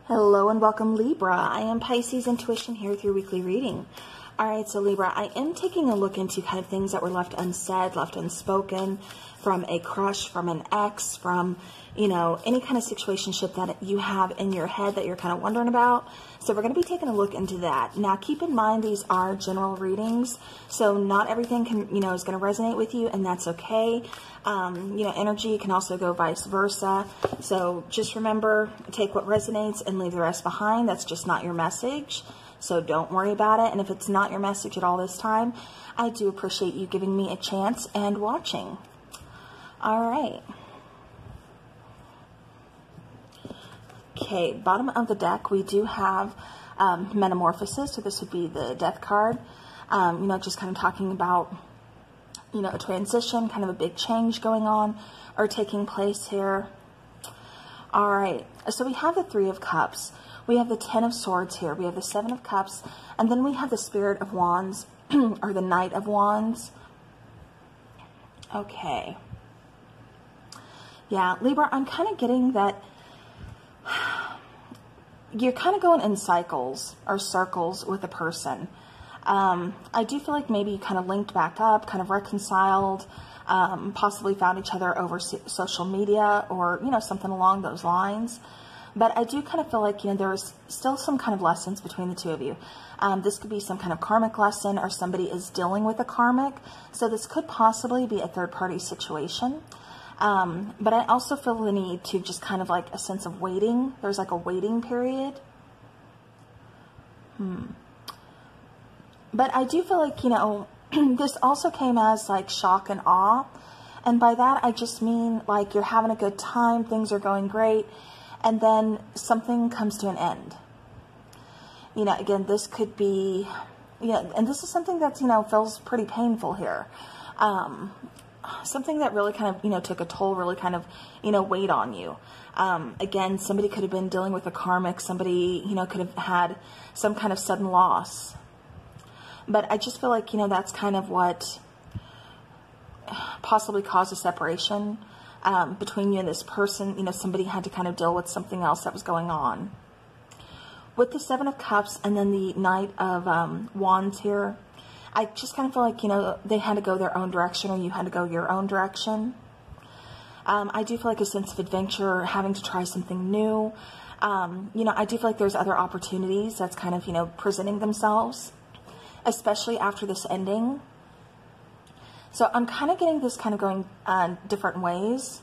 Hello and welcome, Libra. I am Pisces Intuition here with your weekly reading. Alright, so Libra, I am taking a look into kind of things that were left unsaid, left unspoken, from a crush, from an ex, from, any kind of situationship that you have in your head that you're kind of wondering about. So we're going to be taking a look into that. Now, keep in mind, these are general readings, so not everything can, is going to resonate with you, and that's okay. Energy can also go vice versa. So just remember, take what resonates and leave the rest behind. That's just not your message. So don't worry about it. And if it's not your message at all this time, I do appreciate you giving me a chance and watching. All right. Okay, bottom of the deck, we do have Metamorphosis. So this would be the Death card. Just kind of talking about, a transition, kind of a big change going on or taking place here. All right, so we have the Three of Cups. We have the Ten of Swords here. We have the Seven of Cups. And then we have the Spirit of Wands or the Knight of Wands. Okay. Yeah, Libra, I'm kind of getting that you're kind of going in cycles or circles with a person. I do feel like maybe you kind of linked back up, kind of reconciled, possibly found each other over social media or, something along those lines. But I do kind of feel like, there's still some kind of lessons between the two of you. This could be some kind of karmic lesson, or somebody is dealing with a karmic. So this could possibly be a third-party situation. But I also feel the need to just kind of like a sense of waiting. There's like a waiting period. But I do feel like, this also came as like shock and awe. And by that, I just mean like you're having a good time, things are going great, and then something comes to an end. Again, this could be, and this is something that's, feels pretty painful here. Something that really kind of, took a toll, really kind of, weighed on you. Again, somebody could have been dealing with a karmic. Somebody, could have had some kind of sudden loss. But I just feel like, that's kind of what possibly caused a separation between you and this person. Somebody had to kind of deal with something else that was going on. With the Seven of Cups and then the Knight of Wands here, I just kind of feel like, they had to go their own direction, or you had to go your own direction. I do feel like a sense of adventure, having to try something new. I do feel like there's other opportunities that's kind of, presenting themselves, especially after this ending. So I'm kind of getting this kind of going different ways.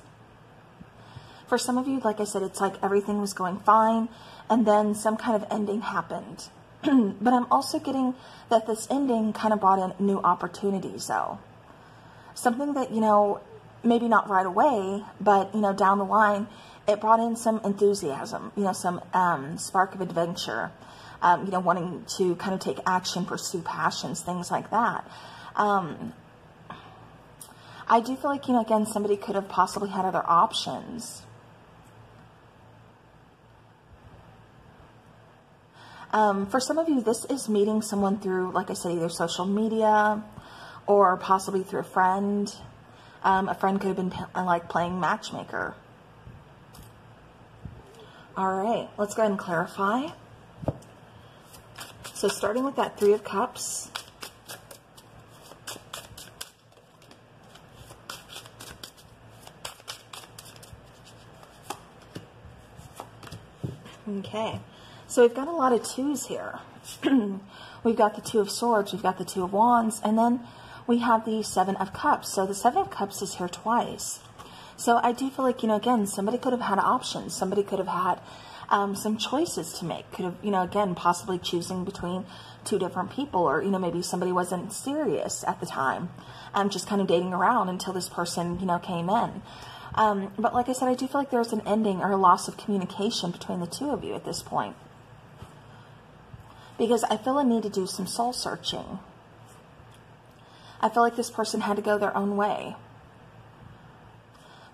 For some of you, like I said, it's like everything was going fine, and then some kind of ending happened. But I'm also getting that this ending kind of brought in new opportunities, though. Something that, maybe not right away, but, down the line, it brought in some enthusiasm, some spark of adventure, wanting to kind of take action, pursue passions, things like that. I do feel like, again, somebody could have possibly had other options. For some of you, this is meeting someone through, like I said, either social media or possibly through a friend. A friend could have been like playing matchmaker. All right, let's go ahead and clarify. So starting with that Three of Cups. Okay. So we've got a lot of twos here. We've got the Two of Swords, we've got the Two of Wands, and then we have the Seven of Cups. So the Seven of Cups is here twice. So I do feel like, again, somebody could have had options. Somebody could have had some choices to make. Could have, again, possibly choosing between two different people, or, maybe somebody wasn't serious at the time. Just kind of dating around until this person, came in. But like I said, I do feel like there's an ending or a loss of communication between the two of you at this point. Because I feel a need to do some soul searching. I feel like this person had to go their own way.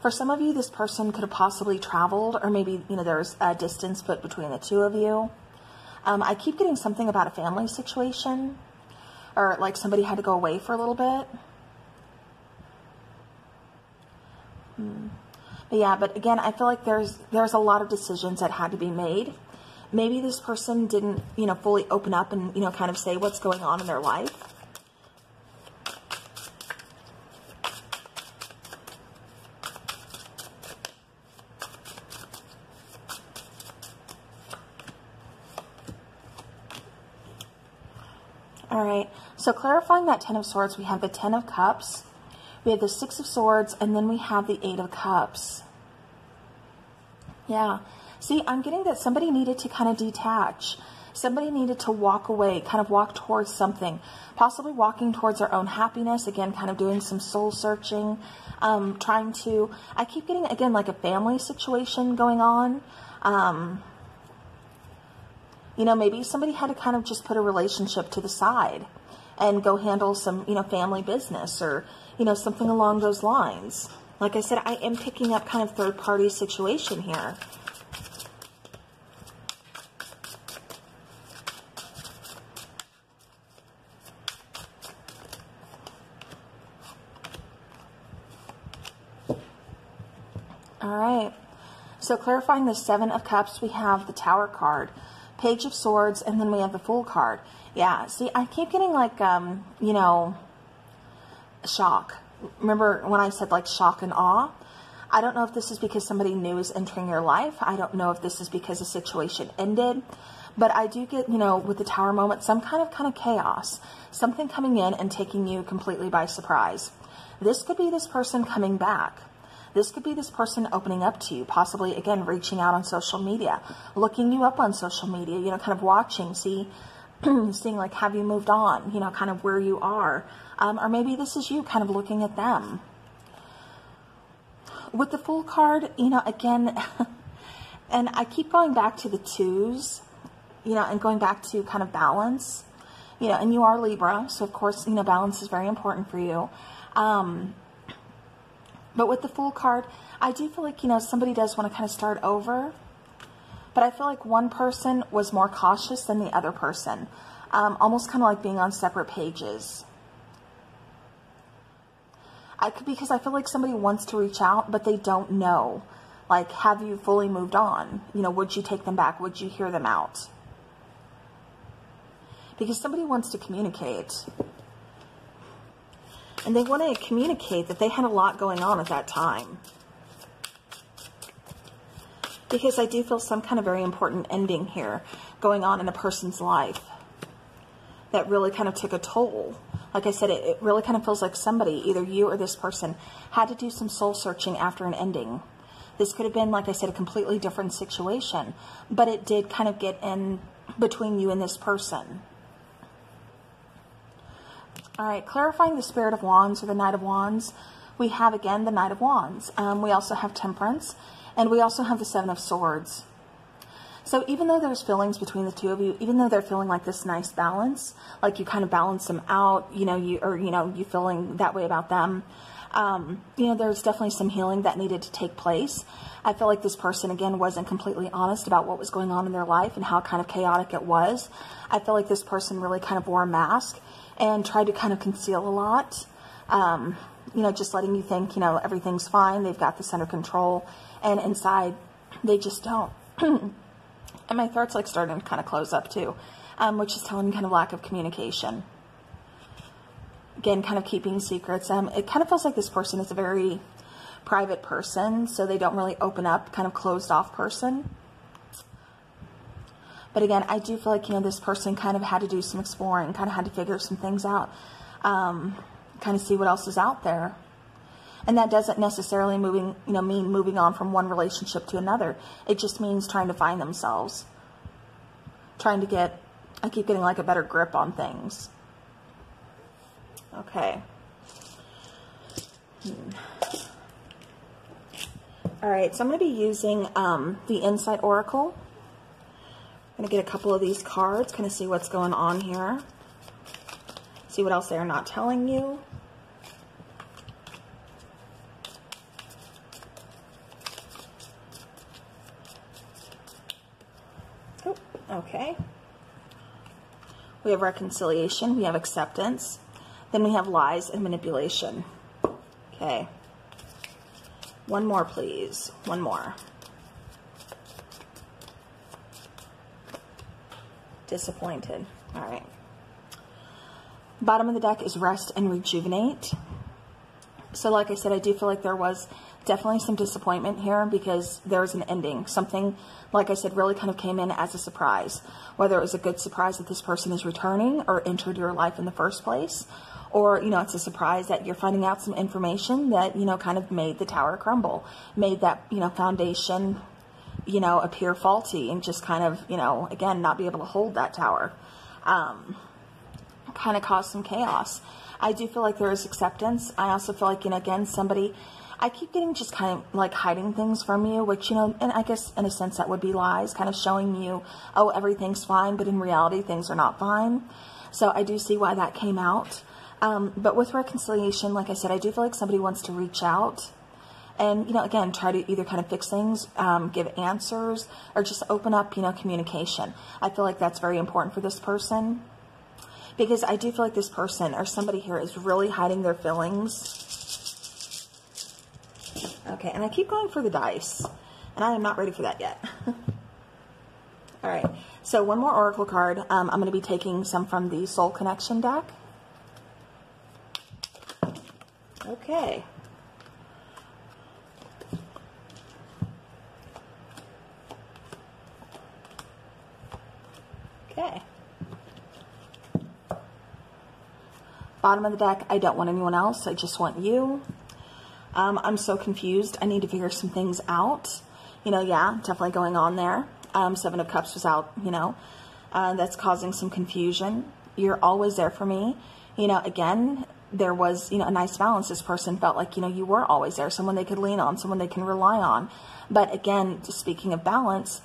For some of you, this person could have possibly traveled, or maybe, there's a distance put between the two of you. I keep getting something about a family situation, or like somebody had to go away for a little bit. But yeah, but again, I feel like there's a lot of decisions that had to be made Maybe this person didn't, you know, fully open up and, you know, kind of say what's going on in their life. All right, so clarifying that Ten of Swords, we have the Ten of Cups, we have the Six of Swords, and then we have the Eight of Cups. Yeah, see, I'm getting that somebody needed to kind of detach. Somebody needed to walk away, kind of walk towards something, possibly walking towards their own happiness, again, kind of doing some soul searching, trying to, I keep getting, again, like a family situation going on. You know, maybe somebody had to kind of just put a relationship to the side and go handle some, you know, family business or, you know, something along those lines. Like I said, I am picking up kind of third-party situation here. All right. So clarifying the Seven of Cups, we have the Tower card, Page of Swords, and then we have the Fool card. Yeah, see, I keep getting like, you know, shock. Remember when I said like shock and awe? I don't know if this is because somebody new is entering your life. I don't know if this is because the situation ended. But I do get, you know, with the Tower moment, some kind of chaos. Something coming in and taking you completely by surprise. This could be this person coming back. This could be this person opening up to you, possibly, again, reaching out on social media, looking you up on social media, you know, kind of watching, seeing like, have you moved on, you know, kind of where you are. Or maybe this is you kind of looking at them. With the Fool card, you know, again, and I keep going back to the twos, you know, and going back to kind of balance, you know, and you are Libra, so of course, you know, balance is very important for you. But with the Fool card, I do feel like, you know, somebody does want to kind of start over. But I feel like one person was more cautious than the other person. Almost kind of like being on separate pages. Because I feel like somebody wants to reach out, but they don't know. Like, have you fully moved on? You know, would you take them back? Would you hear them out? Because somebody wants to communicate. And they want to communicate that they had a lot going on at that time. Because I do feel some kind of very important ending here going on in a person's life that really kind of took a toll. Like I said, it really kind of feels like somebody, either you or this person, had to do some soul searching after an ending. This could have been, like I said, a completely different situation. But it did kind of get in between you and this person. All right, clarifying the Spirit of Wands or the Knight of Wands, we have, again, the Knight of Wands. We also have Temperance, and we also have the Seven of Swords. So even though there's feelings between the two of you, even though they're feeling like this nice balance, like you kind of balance them out, you know, you feeling that way about them, you know, there's definitely some healing that needed to take place. I feel like this person, again, wasn't completely honest about what was going on in their life and how kind of chaotic it was. I feel like this person really kind of wore a mask and tried to kind of conceal a lot, you know, just letting you think, you know, everything's fine, they've got this under control, and inside, they just don't. And my throat's like starting to kind of close up too, which is telling me kind of lack of communication. Again, kind of keeping secrets. It kind of feels like this person is a very private person, so they don't really open up, kind of closed off person. But again, I do feel like, you know, this person kind of had to do some exploring, kind of had to figure some things out, kind of see what else is out there. And that doesn't necessarily mean moving on from one relationship to another. It just means trying to find themselves. Trying to get, I keep getting like a better grip on things. Okay. All right, so I'm going to be using the Insight Oracle. I'm going to get a couple of these cards, kind of see what's going on here. See what else they're not telling you. Oh, okay. We have reconciliation, we have acceptance, then we have lies and manipulation. Okay. One more, please. One more. Disappointed. All right. Bottom of the deck is rest and rejuvenate. So like I said, I do feel like there was definitely some disappointment here because there was an ending. Something, like I said, really kind of came in as a surprise. Whether it was a good surprise that this person is returning or entered your life in the first place, or, you know, it's a surprise that you're finding out some information that, you know, kind of made the tower crumble, made that, you know, foundation, you know, appear faulty and just kind of, you know, again, not be able to hold that tower. Kind of caused some chaos. I do feel like there is acceptance. I also feel like, you know, again, somebody, I keep getting just kind of like hiding things from you, which, you know, and I guess in a sense that would be lies, kind of showing you, oh, everything's fine, but in reality, things are not fine. So I do see why that came out. But with reconciliation, like I said, I do feel like somebody wants to reach out and, you know, again, try to either kind of fix things, give answers, or just open up, you know, communication. I feel like that's very important for this person. Because I do feel like this person or somebody here is really hiding their feelings. Okay, and I keep going for the dice. And I am not ready for that yet. All right, so one more oracle card. I'm going to be taking some from the Soul Connection deck. Okay. Okay. Bottom of the deck, I don't want anyone else. I just want you. I'm so confused. I need to figure some things out. You know, yeah, definitely going on there. Seven of Cups was out, you know. That's causing some confusion. You're always there for me. You know, again, there was, you know, a nice balance. This person felt like, you know, you were always there. Someone they could lean on, someone they can rely on. But again, speaking of balance,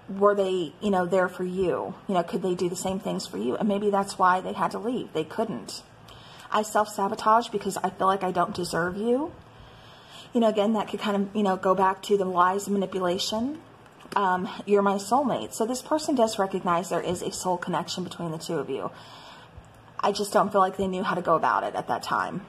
were they, you know, there for you? You know, could they do the same things for you? And maybe that's why they had to leave. They couldn't. I self-sabotage because I feel like I don't deserve you. You know, again, that could kind of, you know, go back to the lies and manipulation. You're my soulmate. So this person does recognize there is a soul connection between the two of you. I just don't feel like they knew how to go about it at that time.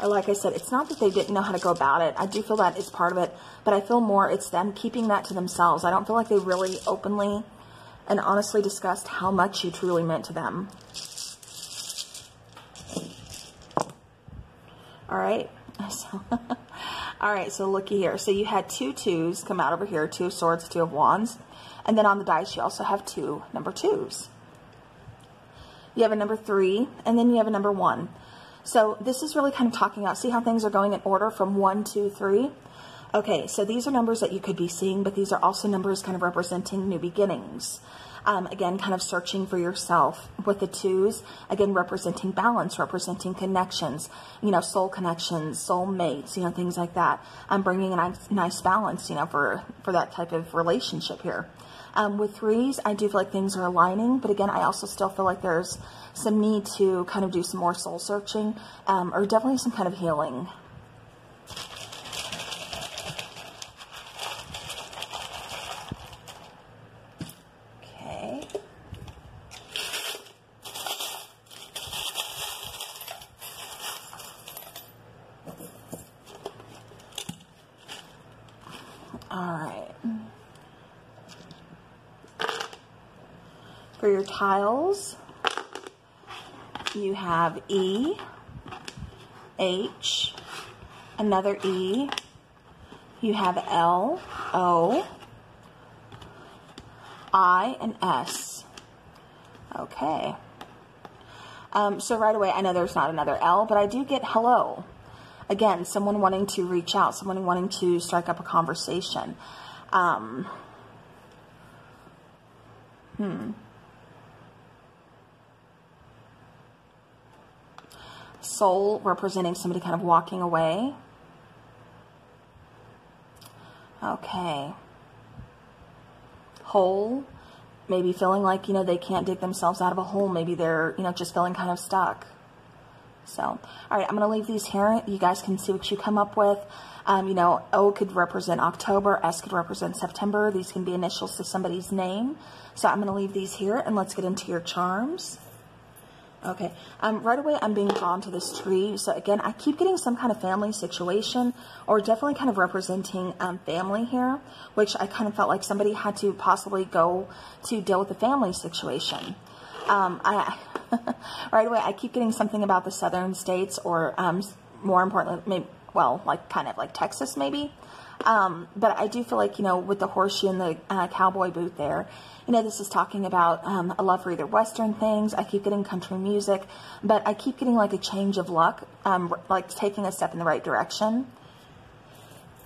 Or like I said, it's not that they didn't know how to go about it. I do feel that it's part of it, but I feel more it's them keeping that to themselves. I don't feel like they really openly and honestly discussed how much you truly meant to them. All right. So, all right. So looky here. So you had 2 2s come out over here. 2 of Swords, 2 of Wands. And then on the dice, you also have 2 number 2s. You have a number 3, and then you have a number 1. So this is really kind of talking about, see how things are going in order from 1, 2, 3? Okay, so these are numbers that you could be seeing, but these are also numbers kind of representing new beginnings. Again, kind of searching for yourself with the 2s, again, representing balance, representing connections, you know, soul connections, soulmates, you know, things like that. I'm bringing a nice balance, you know, for that type of relationship here. With 3s, I do feel like things are aligning, but again, I also still feel like there's some need to kind of do some more soul searching, or definitely some kind of healing. For your tiles, you have E, H, another E, you have L, O, I, and S. Okay. So right away, I know there's not another L, but I do get hello. Again, someone wanting to reach out, someone wanting to strike up a conversation. Soul representing somebody kind of walking away. Okay. Hole, maybe feeling like, you know, they can't dig themselves out of a hole. Maybe they're, you know, just feeling kind of stuck. So, all right, I'm going to leave these here. You guys can see what you come up with. You know, O could represent October. S could represent September. These can be initials to somebody's name. So I'm going to leave these here, and let's get into your charms. Okay, right away I'm being drawn to this tree. So again, I keep getting some kind of family situation, or definitely kind of representing family here, which I kind of felt like somebody had to possibly go to deal with the family situation. Right away, I keep getting something about the southern states, or more importantly, maybe, well, like kind of like Texas maybe. But I do feel like, you know, with the horseshoe and the cowboy boot there, you know, this is talking about a love for either Western things. I keep getting country music, but I keep getting like a change of luck, like taking a step in the right direction.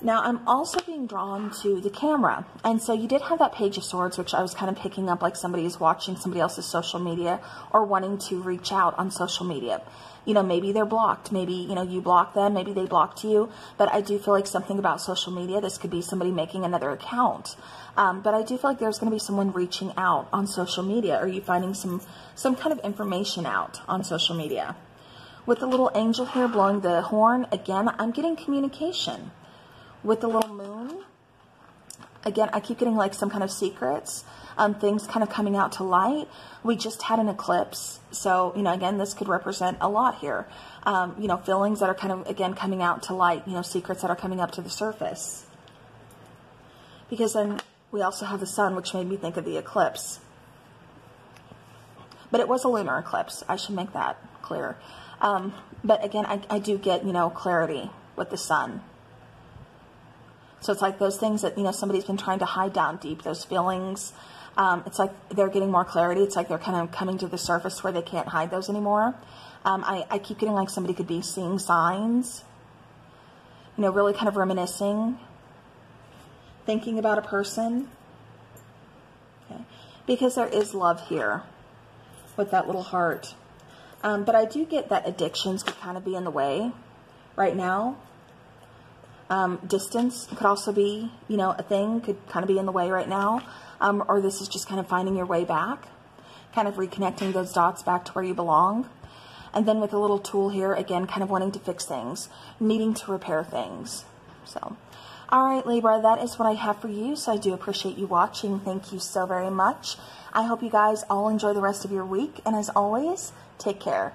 Now, I'm also being drawn to the camera. And so you did have that Page of Swords, which I was kind of picking up like somebody is watching somebody else's social media or wanting to reach out on social media. You know, maybe they're blocked. Maybe, you know, you block them. Maybe they blocked you. But I do feel like something about social media. This could be somebody making another account. But I do feel like there's going to be someone reaching out on social media, or you finding some kind of information out on social media. With the little angel here blowing the horn, again, I'm getting communication. With the little moon, again, I keep getting like some kind of secrets, things kind of coming out to light. We just had an eclipse. So, you know, again, this could represent a lot here. You know, feelings that are kind of, again, coming out to light, you know, secrets that are coming up to the surface. Because then we also have the sun, which made me think of the eclipse. But it was a lunar eclipse. I should make that clear. But again, I do get, you know, clarity with the sun. So it's like those things that, you know, somebody's been trying to hide down deep, those feelings. It's like they're getting more clarity. It's like they're kind of coming to the surface where they can't hide those anymore. I keep getting like somebody could be seeing signs, you know, really kind of reminiscing, thinking about a person. Okay. Because there is love here with that little heart. But I do get that addictions could kind of be in the way right now. Distance could also be, you know, a thing, could kind of be in the way right now. Or this is just kind of finding your way back, kind of reconnecting those dots back to where you belong. And then with a little tool here, again, kind of wanting to fix things, needing to repair things. So, all right, Libra, that is what I have for you. So I do appreciate you watching. Thank you so very much. I hope you guys all enjoy the rest of your week. And as always, take care.